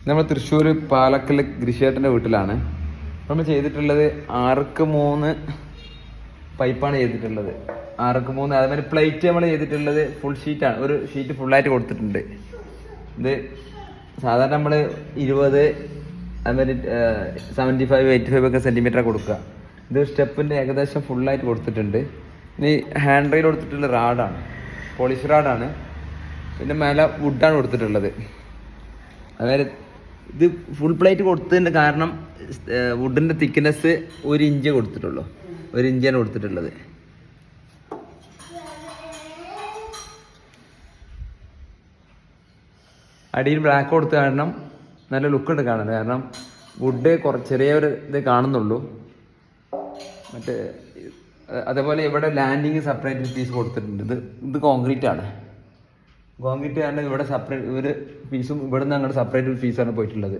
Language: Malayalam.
നമ്മൾ തൃശ്ശൂർ പാലക്കൽ ഗിരിശേട്ടൻ്റെ വീട്ടിലാണ്. നമ്മൾ ചെയ്തിട്ടുള്ളത് 6x3 പൈപ്പാണ് ചെയ്തിട്ടുള്ളത്. 6x3 അതേമാതിരി പ്ലേറ്റ് നമ്മൾ ചെയ്തിട്ടുള്ളത് ഫുൾ ഷീറ്റാണ്. ഒരു ഷീറ്റ് ഫുള്ളായിട്ട് കൊടുത്തിട്ടുണ്ട്. ഇത് സാധാരണ നമ്മൾ 20 അതുമാതിരി 75, 85 ഒക്കെ സെൻറ്റിമീറ്ററാണ് കൊടുക്കുക. ഇത് സ്റ്റെപ്പിൻ്റെ ഏകദേശം ഫുള്ളായിട്ട് കൊടുത്തിട്ടുണ്ട്. ഇനി ഹാൻഡ് റെയിൽ കൊടുത്തിട്ടുള്ള റാഡാണ്, പോളിഷ് റാഡാണ്. പിന്നെ മേലെ വുഡാണ് കൊടുത്തിട്ടുള്ളത്. അതായത് ഇത് ഫുൾ പ്ലേറ്റ് കൊടുത്തതിൻ്റെ കാരണം വുഡിൻ്റെ തിക്നെസ് 1 ഇഞ്ച് കൊടുത്തിട്ടുള്ളൂ. 1 ഇഞ്ചാണ് കൊടുത്തിട്ടുള്ളത്. അടിയിൽ ബ്ലാക്ക് കൊടുത്ത കാരണം നല്ല ലുക്കുണ്ട് കാണാൻ. കാരണം വുഡ് ചെറിയൊരു ഇത് കാണുന്നുള്ളൂ. മറ്റേ അതേപോലെ ഇവിടെ ലാൻഡിങ് സെപ്പറേറ്റ് പീസ് കൊടുത്തിട്ടുണ്ട്. ഇത് കോൺക്രീറ്റ് ആണ്. കോൺക്രീറ്റ് കാരണം ഇവിടെ സെപ്പറേറ്റ് ഒരു പീസും ഇവിടെ നിന്ന് അങ്ങോട്ട് സെപ്പറേറ്റ് ഒരു പീസാണ് പോയിട്ടുള്ളത്.